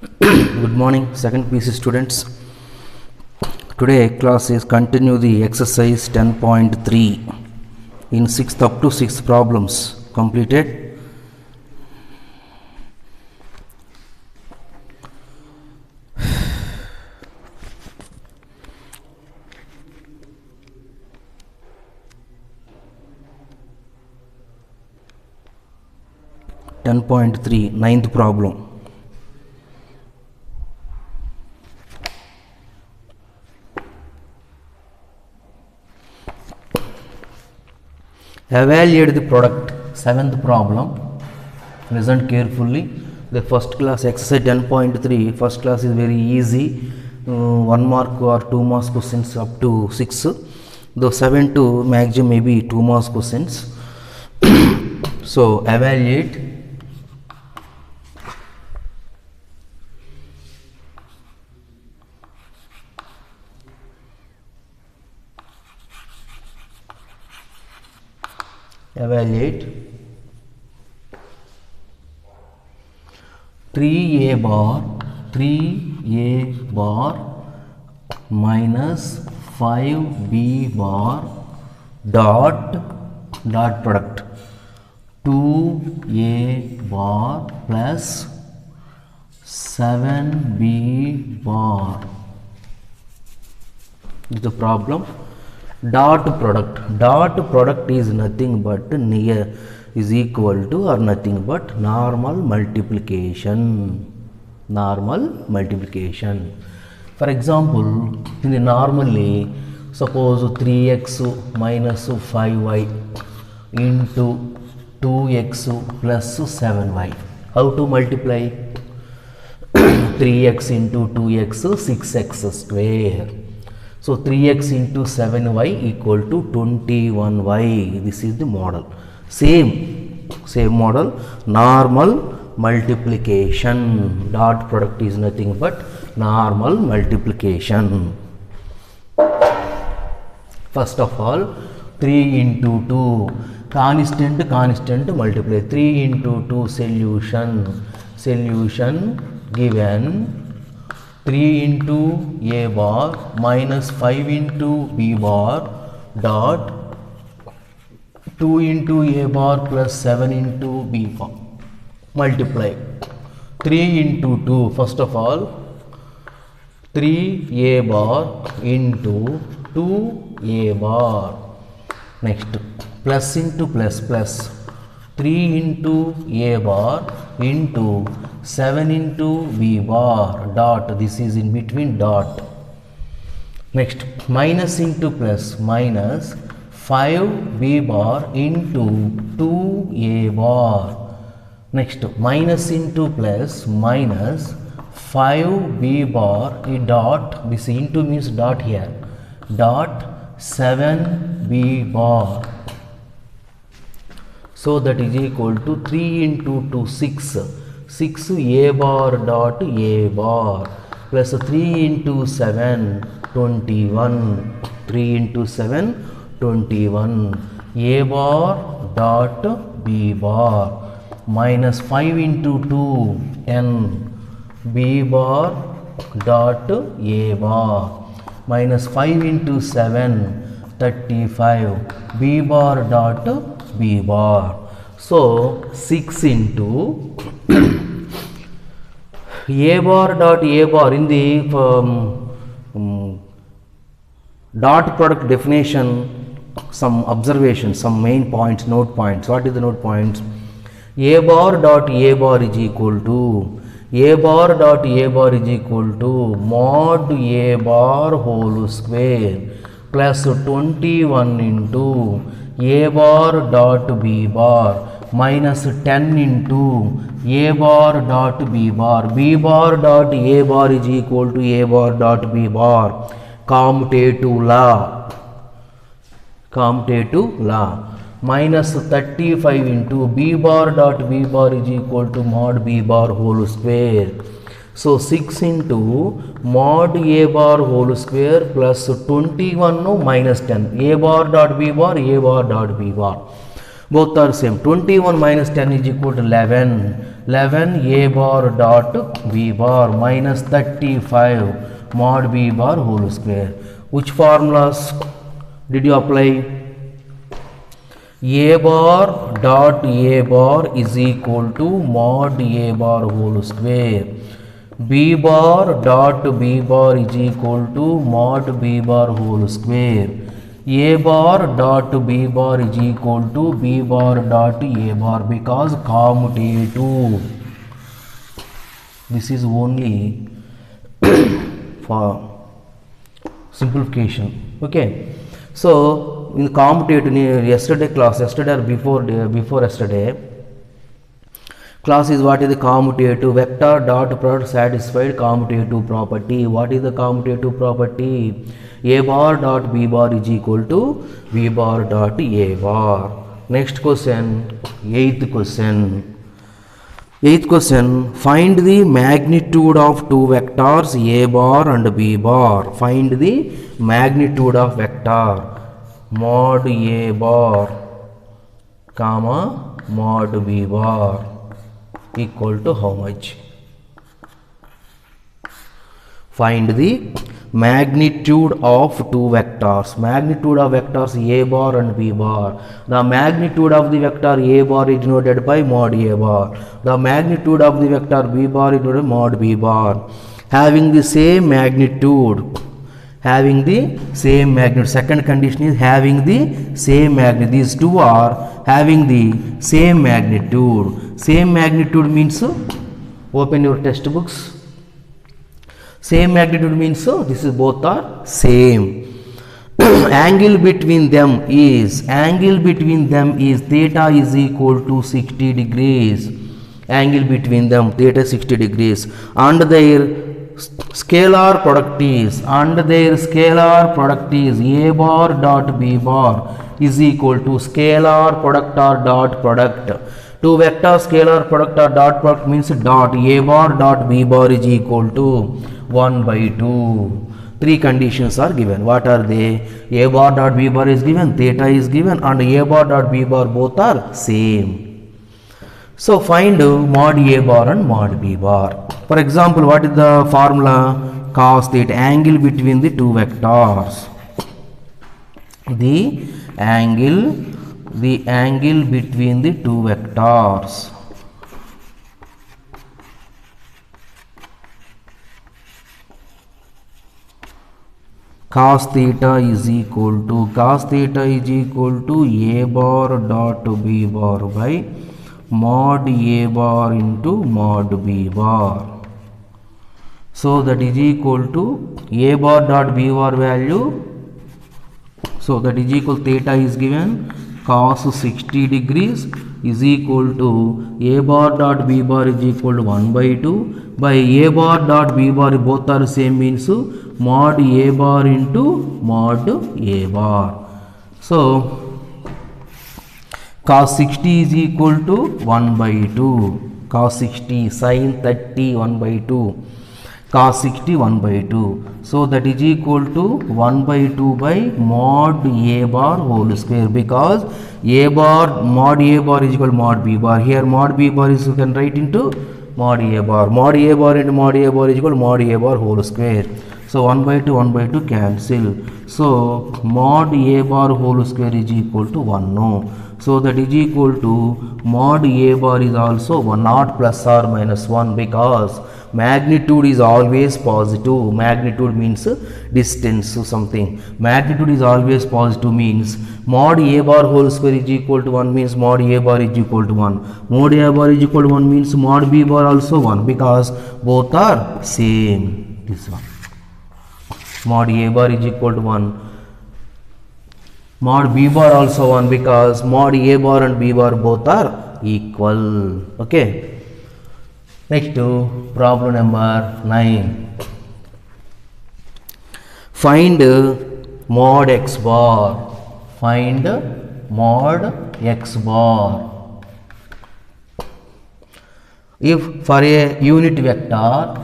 Good morning, second PC students. Today class is continue the exercise 10.3 in 6th up to 6 problems completed. Ninth problem. Evaluate the product. Seventh problem. Listen carefully. The first class exercise 10.3. First class is very easy. 1 mark or 2 marks questions up to 6. Though 7 to maximum maybe 2 marks questions. So evaluate. Evaluate 3a bar minus 5b bar dot product 2a bar plus 7b bar is the problem. Dot product is nothing but near is equal to or nothing but normal multiplication. For example, in the normally suppose 3x minus 5y into 2x plus 7y. How to multiply? 3x into 2x 6x square. So 3x into 7y equal to 21y. This is the model. Same model. Normal multiplication. Dot product is nothing but normal multiplication. First of all, 3 into 2. Constant multiply. 3 into 2 solution given 3 into a bar minus 5 into b bar dot 2 into a bar plus 7 into b bar. Multiply 3 into 2. First of all, 3a bar into 2a bar. Next, plus into plus 3 into a bar into 7 into b bar dot, this is in between dot. Next, minus into plus minus 5b bar into 2a bar. Next, minus into plus minus 5b bar dot, this into means dot here, dot 7b bar. So that is equal to 3 into 2 6 a bar dot a bar plus 3 into 7 21 3 into 7 21 a bar dot b bar minus 5 into 2 10 b bar dot a bar minus 5 into 7 35 b bar dot b bar. So 6 into a bar dot a bar in the dot product definition, some observations, some main points, note points. What is the note points? A bar dot a bar is equal to mod a bar whole square plus 21 into a bar dot b bar minus 10 into a bar dot b bar. B bar dot a bar is equal to a bar dot b bar. Commutative law. Minus 35 into b bar dot b bar is equal to mod b bar whole square. So 6 into mod a bar whole square plus 21 minus 10. A bar dot b bar, a bar dot b bar. Both are same. 21 minus 10 is equal to 11. 11 a bar dot b bar minus 35 mod b bar whole square. Which formulas did you apply? A bar dot a bar is equal to mod a bar whole square. B bar dot b bar is equal to mod b bar whole square. A bar dot b bar is equal to b bar dot a bar because commutative. This is only for simplification. Okay. So in commutative, yesterday or before yesterday class is what is the commutative vector dot product satisfied commutative property. What is the commutative property? A bar dot b bar is equal to b bar dot a bar. Next question, eighth question. Find the magnitude of two vectors a bar and b bar. Find the magnitude of vector mod a bar comma mod b bar equal to how much? Find the magnitude of two vectors. Magnitude of vectors a bar and b bar. The magnitude of the vector a bar is denoted by mod a bar. The magnitude of the vector b bar is denoted by mod b bar. Having the same magnitude. Second condition is having the same magnitude. These two are having the same magnitude. Same magnitude means, open your textbooks. Same magnitude means this is both are same. Angle between them is theta is equal to 60 degrees. Angle between them theta 60 degrees. And their scalar product is a bar dot b bar is equal to scalar product or dot product. Two vector scalar product or dot product means dot a bar dot b bar is equal to 1 by 2. Three conditions are given. What are they? A bar dot b bar is given, theta is given, and a bar dot b bar both are same. So find mod a bar and mod b bar. For example, what is the formula? Cos theta, angle between the two vectors. The angle between the two vectors. Cos theta is equal to a bar dot b bar by mod a bar into mod b bar. So that is equal to a bar dot b bar value. So that is equal, theta is given, cos 60 degrees is equal to a bar dot b bar is equal to 1 by 2 by a bar dot b bar both are same means mod a bar into mod a bar. So cos 60 is equal to 1 by 2. Cos 60 sin 30 1 by 2. Cos 60 1 by 2. So that is equal to 1 by 2 by mod a bar whole square, because a bar mod a bar is equal to mod b bar. Here mod b bar is, you can write into mod a bar. Mod a bar into mod a bar is equal to mod a bar whole square. So 1 by 2 cancel. So mod a bar whole square is equal to 1. No. So that is equal to mod a bar is also 1, not plus or minus 1, because magnitude is always positive. Magnitude means distance to something. Magnitude is always positive means mod a bar whole square is equal to 1 means mod a bar is equal to 1. Mod a bar is equal to 1 means mod b bar also 1, because both are same. This one. Mod a bar is equal to 1. Mod b bar also 1, because mod a bar and b bar both are equal. Okay. Next to problem number 9. Find mod x bar. Find mod x bar. If for a unit vector,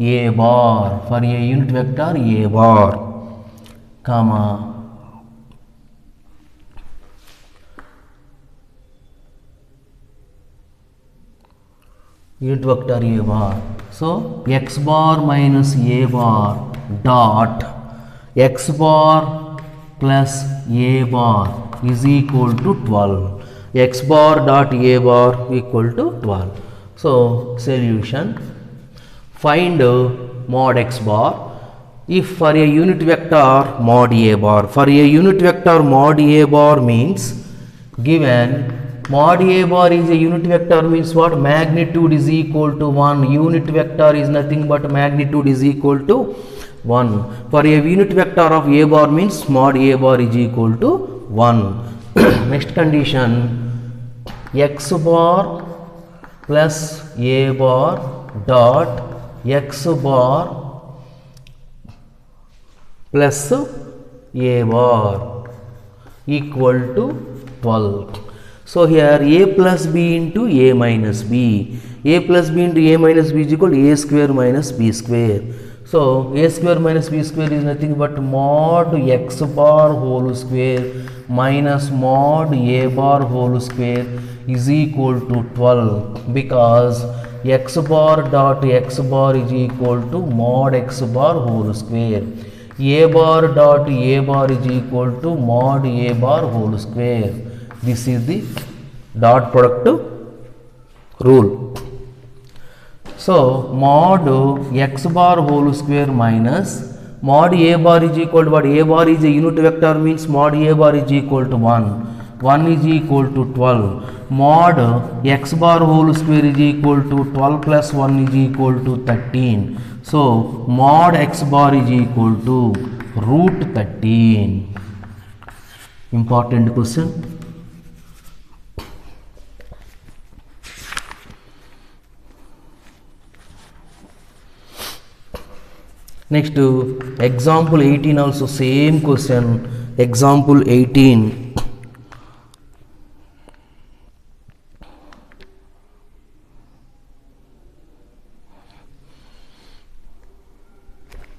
a bar, for a unit vector a bar, comma unit vector a bar. So x bar minus a bar dot x bar plus a bar is equal to 12. X bar dot a bar equal to 12. So solution, find mod x bar. If for a unit vector mod a bar, for a unit vector mod a bar means, given mod a bar is a unit vector means what? Magnitude is equal to 1. Unit vector is nothing but magnitude is equal to 1. For a unit vector of a bar means mod a bar is equal to 1. Next condition, x bar plus a bar dot x bar plus a bar equal to 12. So here a plus b into a minus b. A plus b into a minus b is equal to a square minus b square. So a square minus b square is nothing but mod x bar whole square minus mod a bar whole square is equal to 12, because x bar dot x bar is equal to mod x bar whole square. A bar dot a bar is equal to mod a bar whole square. This is the dot product rule. So mod x bar whole square minus mod a bar is equal to what? A bar is a unit vector means mod a bar is equal to 1. 1 is equal to 12. Mod x bar whole square is equal to 12 plus 1 is equal to 13. So mod x bar is equal to root 13. Important question. Next example 18, also same question. Example 18.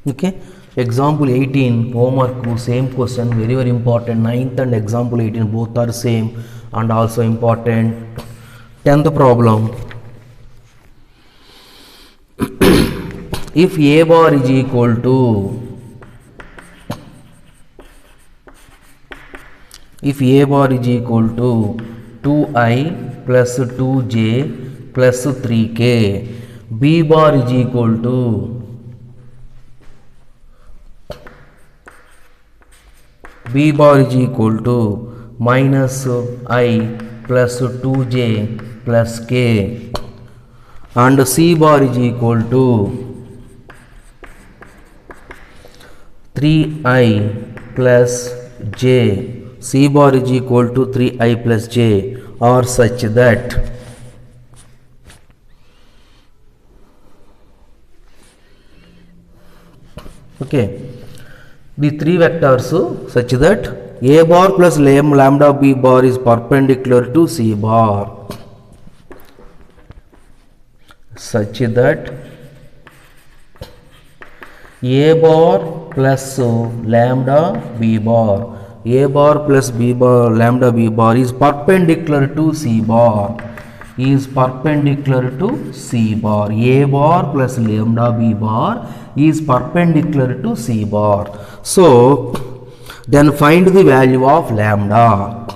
Okay, example 18 homework, same question, very important. 9th and example 18 both are same and also important. 10th problem. If a bar is equal to, if a bar is equal to 2i plus 2j plus 3k, b bar is equal to minus I plus 2j plus k, and c bar is equal to 3i plus j. C bar is equal to 3i plus j are such that the three vectors such that a bar plus lambda b bar is perpendicular to c bar, such that a bar plus lambda b bar, a bar plus b bar lambda b bar is perpendicular to c bar, is perpendicular to c bar. A bar plus lambda b bar is perpendicular to c bar. So then find the value of lambda.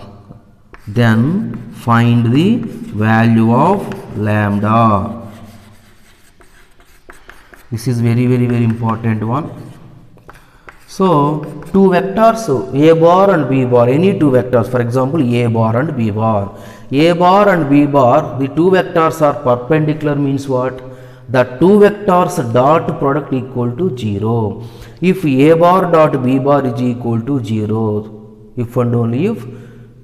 Then find the value of lambda. This is very important one. So two vectors, a bar and b bar, any two vectors, for example a bar and b bar. A bar and b bar, the two vectors are perpendicular means what? The two vectors dot product equal to 0. If a bar dot b bar is equal to 0, if and only if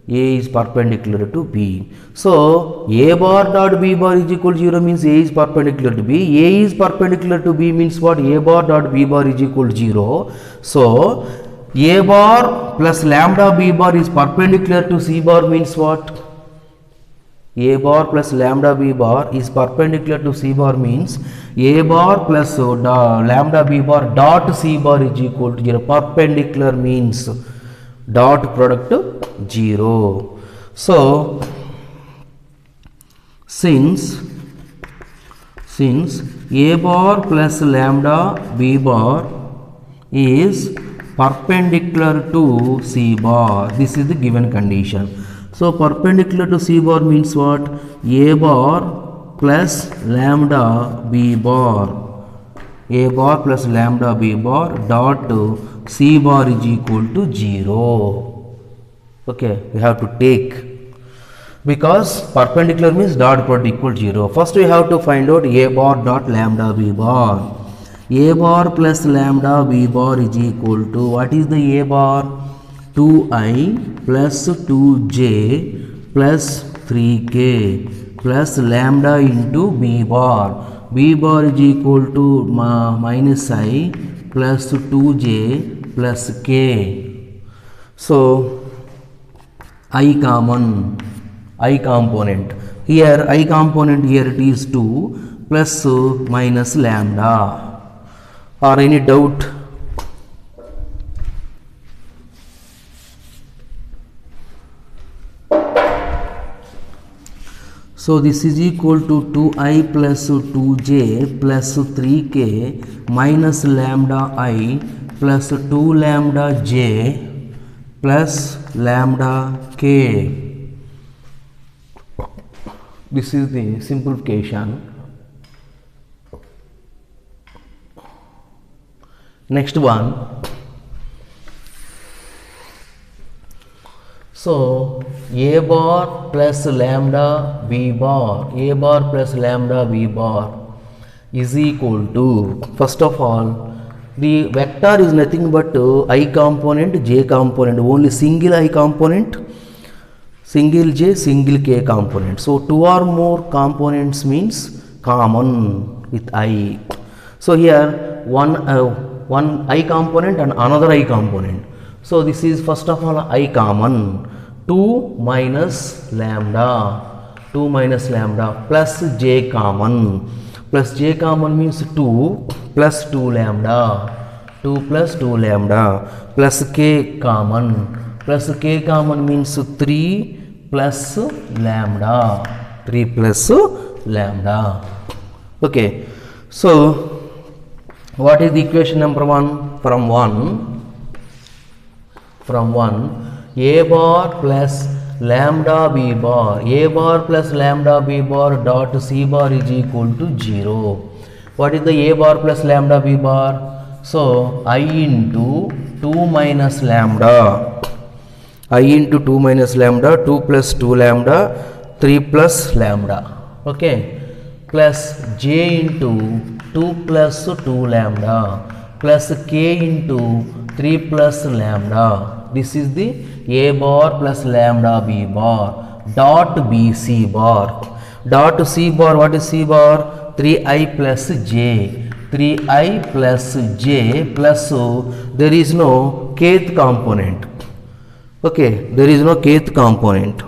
a is perpendicular to b. So a bar dot b bar is equal to 0 means a is perpendicular to b. A is perpendicular to b means what? A bar dot b bar is equal to 0. So a bar plus lambda b bar is perpendicular to c bar means what? A bar plus lambda b bar is perpendicular to C bar means A bar plus lambda b bar dot C bar is equal to 0. Perpendicular means dot product 0. So since A bar plus lambda b bar is perpendicular to C bar, this is the given condition. So perpendicular to C bar means what? A bar plus lambda b bar. A bar plus lambda b bar dot C bar is equal to 0. Okay, we have to take, because perpendicular means dot product equal 0. First we have to find out A bar dot lambda b bar. A bar plus lambda b bar is equal to, what is the A bar? 2i plus 2j plus 3k plus lambda into b bar. B bar is equal to minus I plus 2j plus k. So I component. Here I component here it is 2 plus minus lambda. Or any doubt? So this is equal to 2i plus 2j plus 3k minus lambda I plus 2 lambda j plus lambda k. This is the simplification. Next one. So A bar plus lambda b bar, A bar plus lambda b bar is equal to, first of all, the vector is nothing but I component, j component, only single I component, single j, single k component. So two or more components means common with I. So here one I component and another I component. So this is first of all I common. 2 minus lambda plus j common. Plus j common means 2 plus 2 lambda. 2 plus 2 lambda plus k common. Plus k common means 3 plus lambda. 3 plus lambda. Okay. So what is the equation number 1? From 1 A bar plus lambda b bar, A bar plus lambda b bar dot C bar is equal to 0. What is the A bar plus lambda b bar? So I into 2 minus lambda, I into 2 minus lambda, 2 plus 2 lambda, 3 plus lambda, okay, plus j into 2 plus 2 lambda plus k into 3 plus lambda. This is the A bar plus lambda b bar dot b C bar. Dot C bar, what is C bar? 3i plus j. 3i plus j plus there is no kth component. Okay, there is no kth component.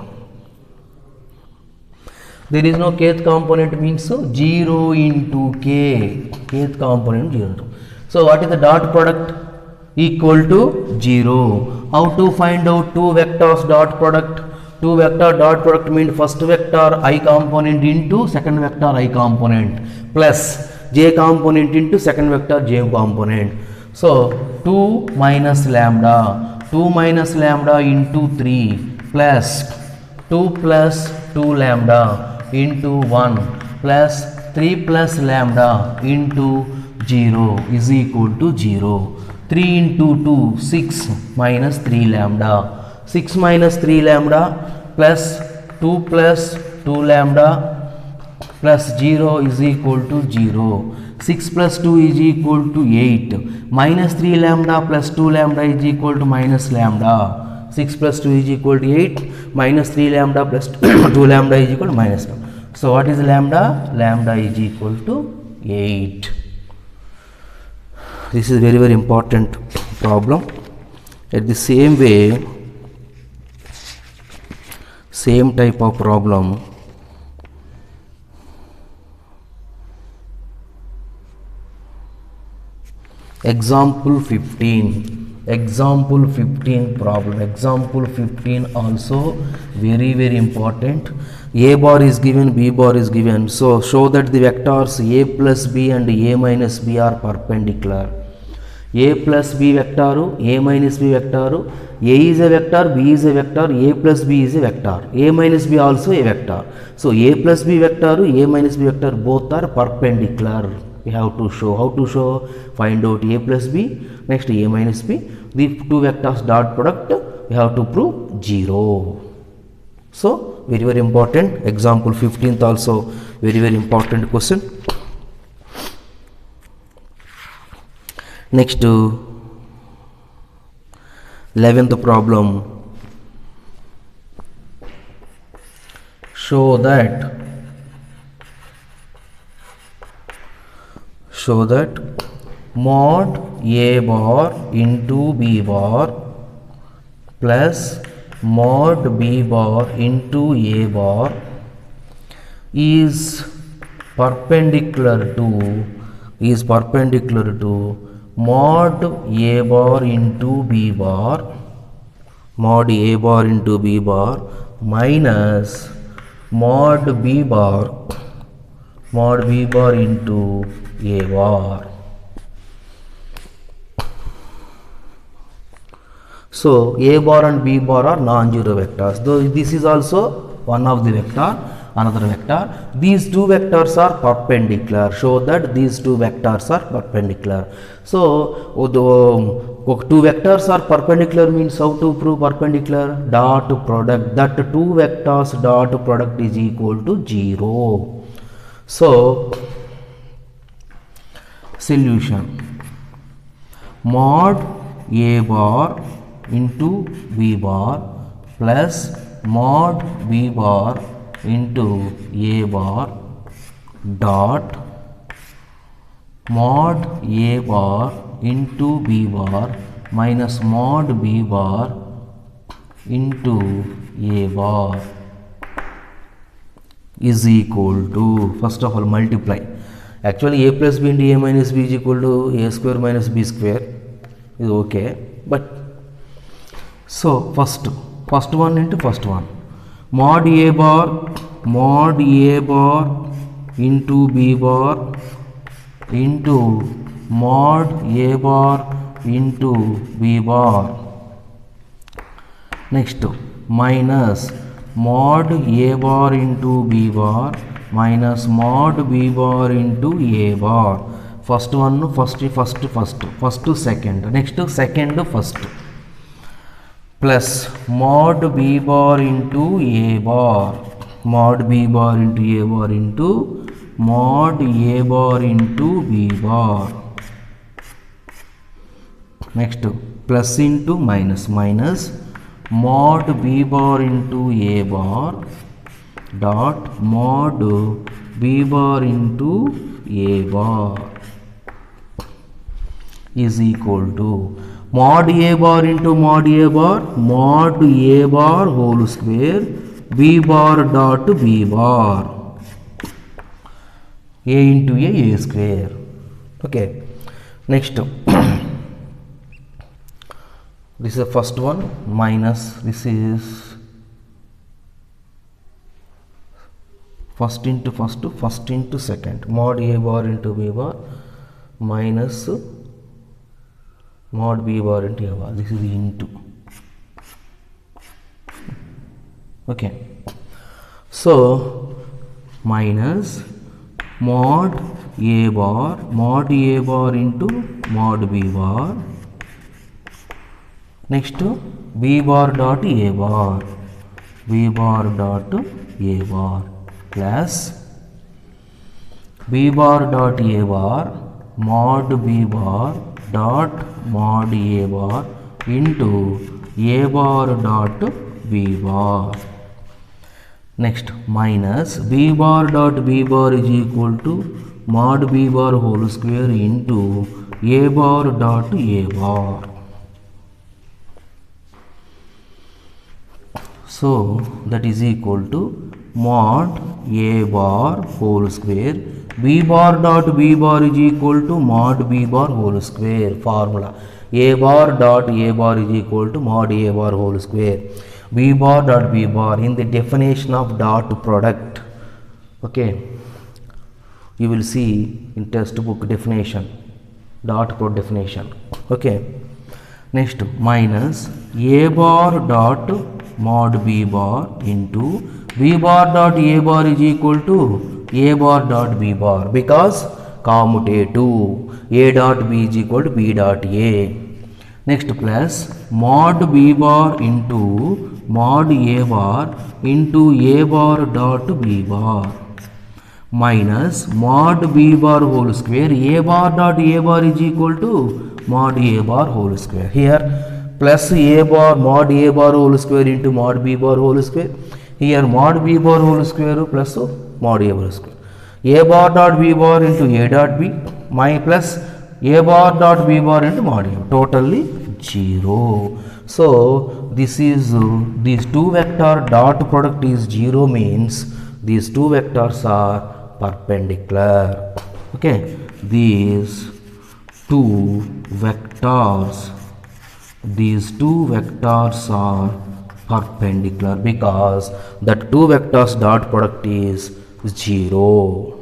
There is no kth component means 0 into k. Kth component 0. So what is the dot product? Equal to 0. How to find out two vectors dot product? Two vector dot product means first vector I component into second vector I component plus j component into second vector j component. So 2 minus lambda into 3 plus 2 plus 2 lambda into 1 plus 3 plus lambda into 0 is equal to 0. 3 into 2, 6 minus 3 lambda. 6 minus 3 lambda plus 2 plus 2 lambda plus 0 is equal to 0. 6 plus 2 is equal to 8. Minus 3 lambda plus 2 lambda is equal to minus lambda. 6 plus 2 is equal to 8. Minus 3 lambda plus 2 lambda is equal to minus lambda. So what is lambda? Lambda is equal to 8. This is very important problem. At the same way, same type of problem Example 15. Example 15 problem. Example 15 also very important. A bar is given, B bar is given. So show that the vectors A plus B and A minus B are perpendicular. A plus B vector, A minus B vector, A is a vector, B is a vector, A plus B is a vector, A minus B also a vector. So A plus B vector, A minus B vector both are perpendicular. We have to show. How to show? Find out A plus B, next A minus B. The two vectors dot product we have to prove 0. So very important. Example 15th also very important question. Next 11th problem. Show that mod A bar into B bar plus mod B bar into A bar is perpendicular to mod A bar into B bar, mod A bar into B bar minus mod B bar into A bar. So A bar and B bar are non-zero vectors. Though this is also one of the vector, another vector. These two vectors are perpendicular. Show that these two vectors are perpendicular. So two vectors are perpendicular means how to prove perpendicular? Dot product. That two vectors dot product is equal to 0. So solution: mod A bar into B bar plus mod B bar into A bar dot mod A bar into B bar minus mod B bar into A bar is equal to, first of all, multiply. Actually A plus B into A minus B is equal to A square minus B square is okay, but so first one into first one, mod A bar into B bar into mod A bar into B bar, next minus mod A bar into B bar minus mod B bar into A bar. First one first second, next second first, plus mod B bar into A bar, mod B bar into A bar into mod A bar into B bar, next plus into minus mod B bar into A bar dot mod B bar into A bar is equal to mod A bar into mod A bar whole square B bar dot B bar, A into A square. Okay, next this is the first one minus this is first into second, mod A bar into B bar minus mod B bar into A bar. This is into. Okay, so minus mod A bar into mod B bar, next B bar dot A bar plus B bar dot A bar mod B bar dot mod A bar into A bar dot B bar, next minus B bar dot B bar is equal to mod B bar whole square into A bar dot A bar. So that is equal to mod A bar whole square b bar dot b bar is equal to mod b bar whole square. Formula a bar dot a bar is equal to mod a bar whole square. B bar dot b bar in the definition of dot product. Okay, you will see in textbook definition, dot product definition. Okay, next minus a bar dot mod b bar into b bar dot a bar is equal to a bar dot b bar, because commutative a dot b is equal to b dot a. Next plus mod b bar into mod a bar into a bar dot b bar minus mod b bar whole square. A bar dot a bar is equal to mod a bar whole square. Here plus a bar mod a bar whole square into mod b bar whole square. Here mod b bar whole square plus mod a bar square. A bar dot b bar into a dot b my plus a bar dot b bar into mod a, totally 0. So this is these two vector dot product is 0 means these two vectors are perpendicular. Okay, these two vectors are perpendicular because that two vectors dot product is 0.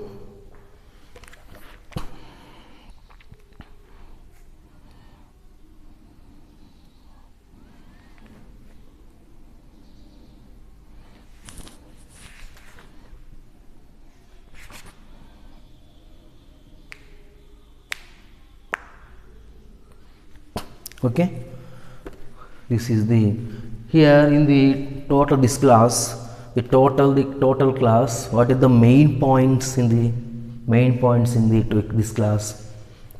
Okay, this is the here in the total this class, the total class, what is the main points in this class?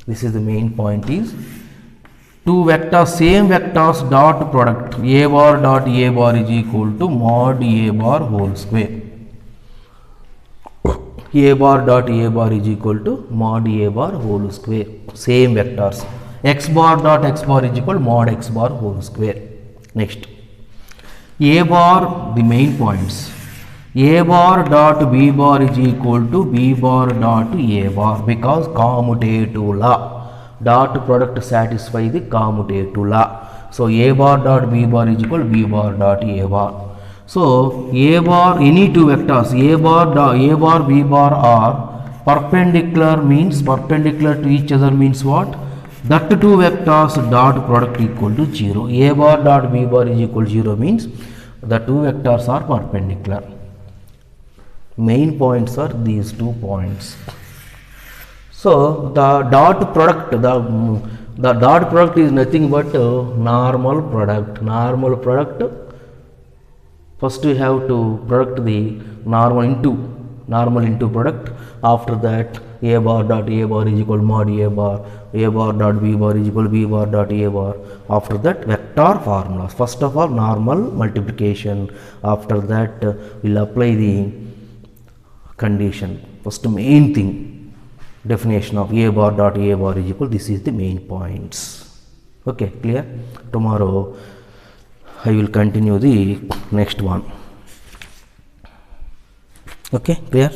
This is the main point is two vectors, same vectors dot product a bar dot a bar is equal to mod a bar whole square. A bar dot a bar is equal to mod a bar whole square, same vectors. X bar dot x bar is equal to mod x bar whole square. Next, a bar, the main points, a bar dot b bar is equal to b bar dot a bar, because commutative law, dot product satisfy the commutative law. So a bar dot b bar is equal to b bar dot a bar. So a bar, any two vectors a bar b bar are perpendicular, means perpendicular to each other means what? That two vectors dot product equal to 0. A bar dot b bar is equal to 0 means the two vectors are perpendicular. Main points are these 2 points. So the dot product, the dot product is nothing but normal product. Normal product, first we have to product the normal into product. After that a bar dot a bar is equal to mod a bar dot b bar is equal to b bar dot a bar. After that vector formulas. First of all normal multiplication. After that we'll apply the condition. First main thing, definition of a bar dot a bar is equal. This is the main points. Okay, clear? Tomorrow I will continue the next one. Okay, clear?